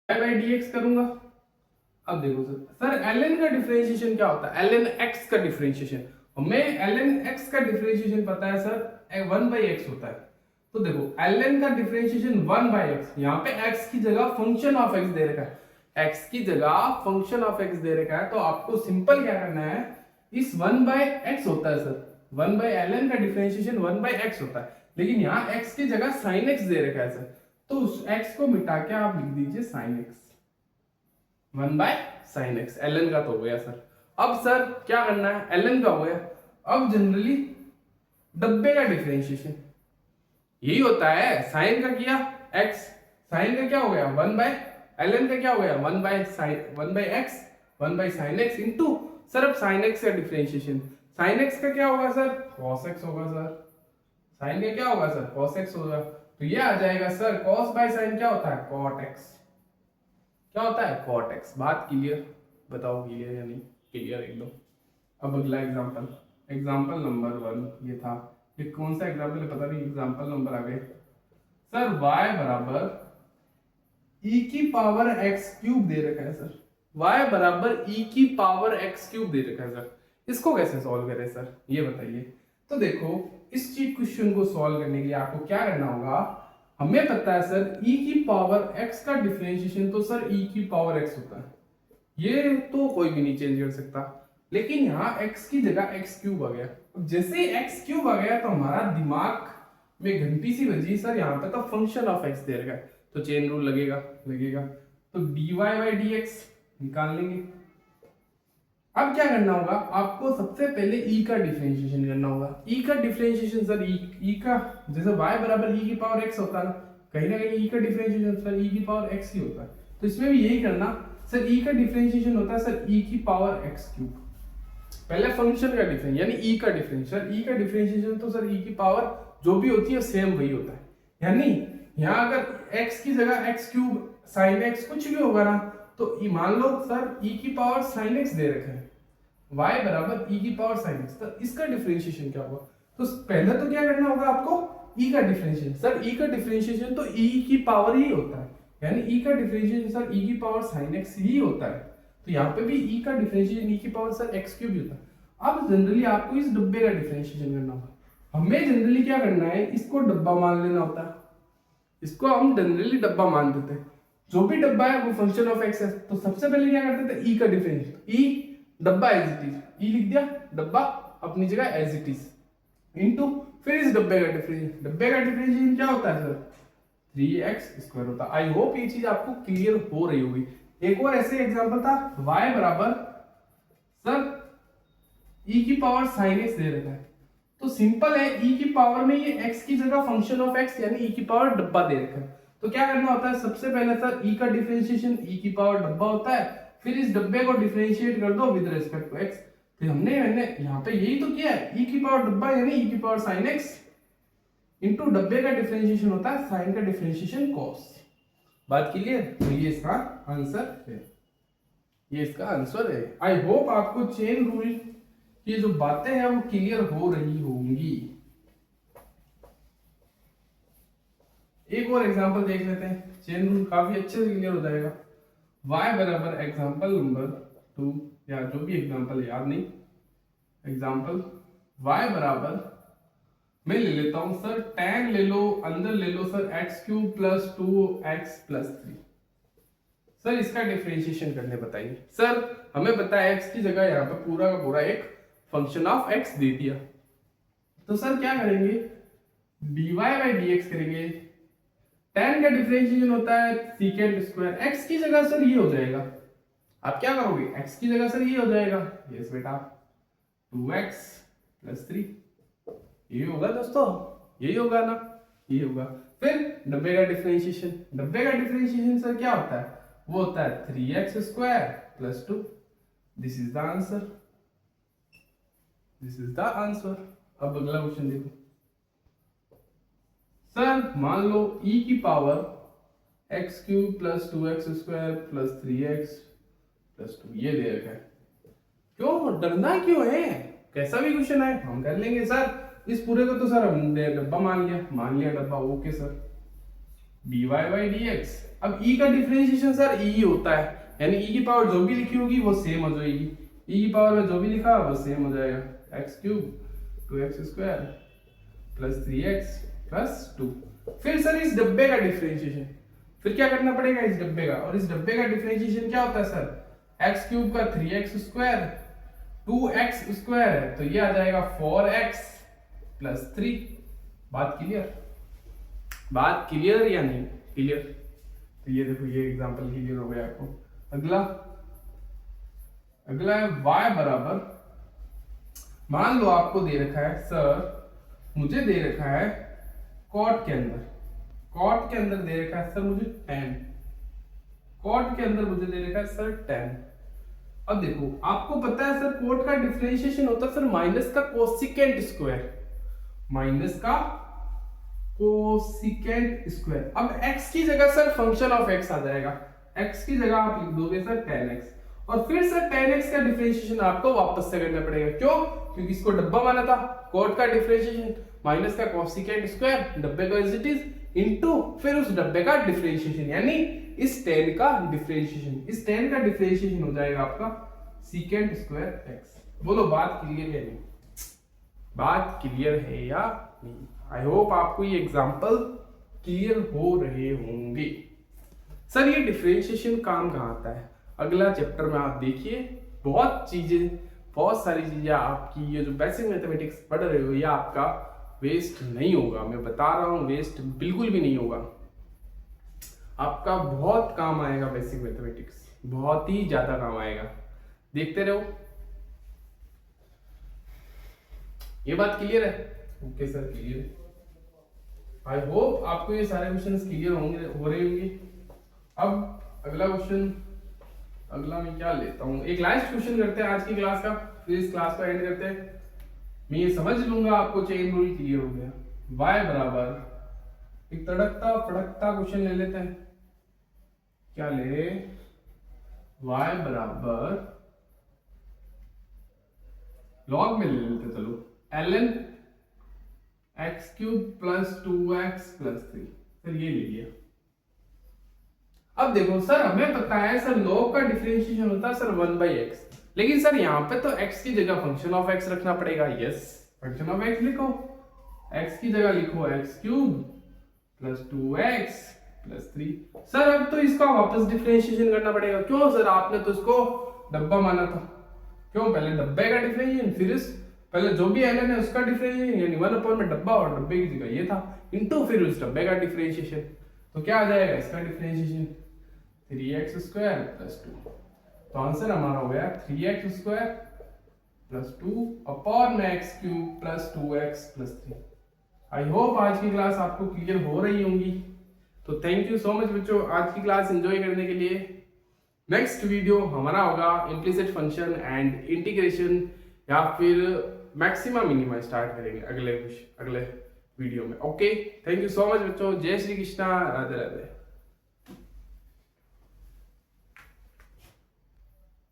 By D x करूंगा। अब देखो सर ln का डिफरेंशिएशन क्या होता है, ln x का डिफरेंशिएशन। हमें ln x का डिफरेंशिएशन पता है सर 1 बाई एक्स होता है। तो देखो ln का डिफरेंशिएशन 1 बाई एक्स, यहाँ पे x की जगह फंक्शन ऑफ x दे रखा है, x की जगह फंक्शन ऑफ x दे रखा है। तो आपको सिंपल क्या करना है, इस 1 बाई एक्स होता है सर, 1 बाई ln का डिफरेंशिएशन 1 बाई एक्स होता है, लेकिन यहाँ x की जगह साइन x दे रखा है सर। तो उस x को मिटा के आप लिख दीजिए sine x, 1 by sine x. L का तो हो गया सर। अब सर क्या करना है, एल का हो गया। अब जनरली डब्बे का डिफरेंशिएशन यही होता है, साइन का किया एक्स, साइन का क्या हो गया 1 बाय, एल का क्या हो गया 1 by sine 1 by x, 1 by sine x into sir. अब साइन एक्स का डिफरेंशिएशन, साइन एक्स का क्या होगा सर कॉस एक्स होगा सर, साइन का क्या होगा सर कॉस एक्स होगा। तो ये आ जाएगा सर कॉस बाय साइन क्या होता है कॉट एक्स, क्या होता है कॉट एक्स। बात क्लियर, बताओ क्लियर या नहीं, क्लियर एकदम। अब अगला एग्जांपल, एग्जांपल नंबर 1 ये था। ये कौन सा एग्जांपल है पता नहीं, एग्जांपल नंबर आ गए सर y बराबर e की पावर x क्यूब दे रखा है सर, y बराबर e की पावर x क्यूब दे रखा है सर। इसको कैसे सॉल्व करें सर ये बताइए। तो देखो इस चीज क्वेश्चन को सॉल्व करने के लिए आपको क्या करना होगा, हमें पता है सर e की पावर x का डिफरेंशिएशन तो सर e की पावर x होता है, ये तो कोई भी नहीं चेंज कर सकता। लेकिन यहाँ x की जगह x क्यूब आ गया। अब जैसे ही x क्यूब आ गया तो हमारा दिमाग में घंटी सी बजी सर, यहाँ पे तो फंक्शन ऑफ x दे रखा है, तो चेन रूल लगेगा लगेगा। तो dy बाई डी एक्स निकाल लेंगे। अब क्या करना होगा आपको, सबसे पहले e का डिफरेंशिएशन करना होगा। e का डिफरेंशिएशन सर e का जैसे y बराबर e की पावर x होता है ना, कहीं ना कहीं e का डिफरेंशिएशन सर e की पावर x ही होता है। तो इसमें भी यही करना सर, e का डिफरेंशिएशन होता है सर e की पावर x क्यूब। पहले फंक्शन का डिफरेंस यानी e का डिफरेंस, सर e का डिफरेंशिएशन तो सर e की पावर जो भी होती है सेम वही होता है। यानी यहाँ अगर x की जगह x क्यूब साइन x कुछ भी होगा ना, तो मान लो सर e की पावर साइन x दे रखे हैं, y बराबर e की पावर साइन x, तो इसका डिफरेंशिएशन क्या होगा। तो पहले तो क्या करना होगा आपको e का डिफरेंशिएशन, सर e का डिफरेंशिएशन तो e की पावर ही होता है, यानी e का डिफरेंशिएशन सर e की पावर साइन x ही होता है। तो यहाँ पे भी e का डिफरेंशिएशन e की पावर सर x क्यूब ही होता है। अब जनरली आपको इस डब्बे का डिफरेंशिएशन करना होगा। हमें जनरली क्या करना है, इसको डब्बा मान लेना होता है, इसको हम जनरली डब्बा मान देते हैं। जो भी डब्बा है वो फंक्शन ऑफ एक्स है। तो सबसे पहले क्या करते थे, ई का डिफरेंशियल, ई डब्बा एज इट इज, ई लिख दिया, डब्बा अपनी जगह एज इट इज, इनटू फिर इस डब्बे का डिफरेंशियल, डब्बे का डिफरेंशियल क्या होता है सर 3x² होता है। आई होप ये चीज आपको क्लियर हो रही होगी। एक और ऐसे एग्जांपल था, y बराबर सर e की पावर sin x दे रखा है। तो सिंपल है, e की पावर में ये x की जगह फंक्शन ऑफ x यानी e की पावर डब्बा दे रखा है। तो क्या करना होता है, सबसे पहले सर e का डिफरेंशिएशन e की पावर डब्बा होता है, फिर इस डब्बे को डिफरेंशिएट कर दो विद रिस्पेक्ट टू x। फिर हमने यहाँ पे यही तो किया है, e की पावर डब्बा यानी e की पावर sin x इंटू डब्बे का डिफरेंशिएशन होता है साइन का डिफरेंशिएशन कॉस। बात क्लियर। तो ये इसका आंसर है, ये इसका आंसर है। आई होप आपको चेन रूल की जो बातें हैं वो क्लियर हो रही होंगी। एक और एग्जांपल देख लेते हैं, चेन रूल काफी अच्छे से क्लियर हो जाएगा। y बराबर एग्जांपल नंबर 2 या जो भी एग्जांपल याद नहीं, एग्जांपल y बराबर मैं ले लेता हूं सर tan ले लो, अंदर ले लो sir x³ plus 2x plus 3। Sir इसका डिफरेंशिएशन करने बताइए। सर हमें पता है x की जगह यहाँ पे पूरा का पूरा एक फंक्शन ऑफ x दे दिया, तो सर क्या करेंगे dy बाई dx करेंगे। tan का डिफरेंशिएशन होता है सीकेंट स्क्वायर, x की जगह सर ये हो जाएगा, आप क्या करोगे x की जगह सर ये हो जाएगा, यस बेटा 2x प्लस 3, यही होगा दोस्तों, यही होगा ना, ये होगा। फिर डब्बे का डिफरेंशिएशन, डब्बे का डिफरेंशिएशन सर क्या होता है, वो होता है 3x² plus 2। This is the answer, this is the answer. अब अगला क्वेश्चन देखो सर, मान लो e की power x³ plus 2x² plus 3x plus 2 ये दे रखा है। क्यों डरना क्यों है, कैसा भी क्वेश्चन है हम कर लेंगे सर। इस पूरे को तो सर हमने डब्बा मान लिया डब्बा, okay sir. dy by dx। अब e का डिफरेंशिएशन सर e होता है, यानी e की पावर जो भी लिखी होगी वो सेम हो जाएगी, e की पावर में जो भी लिखा वो सेम हो जाएगा, x cube 2x square plus 3x plus 2। फिर सर इस डब्बे का डिफरेंशिएशन, फिर क्या करना पड़ेगा इस डब्बे का, और इस डब्बे का डिफरेंशिएशन क्या होता है सर, x क्यूब का 3x स्क्वायर 2x स्क्वायर है, तो ये आ जाएगा 4x प्लस 3। बात क्लियर, बात क्लियर या नहीं क्लियर? तो ये देखो ये एग्जांपल क्लियर हो गया आपको। अगला अगला है y बराबर, मान लो आपको दे रखा है सर, मुझे दे रखा है कॉट के अंदर, कॉट के अंदर दे रखा है सर मुझे tan, कॉट के अंदर मुझे दे रखा है सर tan। अब देखो आपको पता है सर कोट का डिफरेंशिएशन होता है सर माइनस का कोसिकेंट स्क्वायर, माइनस का कोसिकेंट स्क्वायर। अब x की जगह सर फंक्शन ऑफ x आ जाएगा, x की जगह आप लिख दोगे सर tan x, और फिर सर tan x का डिफरेंशिएशन आपको वापस से करना पड़ेगा, क्यों? क्योंकि इसको डब्बा माना था, कोट का डिफरेंशिएशन माइनस का कोसिकेंट स्क्वायर डब्बे का एज इट इज इनटू फिर उस डब्बे का डिफरेंशिएशन, यानी इस tan का डिफरेंशिएशन, इस tan का डिफरेंशिएशन हो जाएगा आपका सीकेंट स्क्वायर x। बोलो बात क्लियर है नहीं? बात क्लियर है या नहीं? आई होप आपको ये एग्जांपल क्लियर हो रहे होंगे। सर ये डिफरेंशिएशन काम कहाँ आता है, अगला चैप्टर में आप देखिए, बहुत चीजें, बहुत सारी चीजें आपकी ये जो बेसिक मैथमेटिक्स पढ़ रहे हो ये आपका वेस्ट नहीं होगा, मैं बता रहा हूँ वेस्ट बिल्कुल भी नहीं होगा, आपका बहुत काम आएगा बेसिक मैथमेटिक्स, बहुत ही ज्यादा काम आएगा, देखते रहो। ये बात क्लियर है? ओके सर क्लियर है। आई होप आपको ये सारे क्वेश्चंस क्लियर होंगे, हो रहे होंगे। अब अगला क्वेश्चन, अगला मैं क्या लेता हूँ, एक लास्ट क्वेश्चन करते हैं आज की क्लास का, फिर इस क्लास को एंड करते हैं। मैं ये समझ लूंगा आपको चेन रूल क्लियर हो गया। y बराबर एक तड़कता फड़कता क्वेश्चन ले लेते हैं, क्या ले, y बराबर लॉग में ले लेते, चलो ln x cube plus 2x plus 3, sir ये ले लिया। अब देखो सर हमें पता है सर लॉग का डिफरेंशिएशन होता है सर 1/x, लेकिन सर यहाँ पे तो x की जगह फंक्शन ऑफ x रखना पड़ेगा, यस फंक्शन ऑफ x लिखो, x की जगह लिखो x cube plus 2x plus 3। Sir अब तो इसका वापस डिफरेंशिएशन करना पड़ेगा, क्यों सर आपने तो इसको डब्बा माना था, क्यों? पहले डब्बे का डिफरेंशिएशन, फिर इस पहले जो भी ln है उसका डिफरेंशिएशन, यानी 1 में डब्बा और डब्बे की जगह ये था, इनटू फिर उस डब्बे का डिफरेंशिएशन, तो क्या आ जाएगा इसका डिफरेंशिएशन 3x स्क्वायर प्लस 2। तो आंसर हमारा हो गया 3x स्क्वायर प्लस 2 अपॉन में x cube plus 2x plus 3। I hope आज की क्लास आपको क्लियर हो रही होंगी, तो थैंक यू सो मच बच्चों आज की क्लास एंजॉय करने के लिए। नेक्स्ट वीडियो हमारा होगा इम्प्लिसिट फंक्शन एंड इंटीग्रेशन या फिर मैक्सिमा मिनिमा स्टार्ट करेंगे अगले वीडियो में। Okay thank you so much बच्चों, जय श्री कृष्णा, राधे राधे।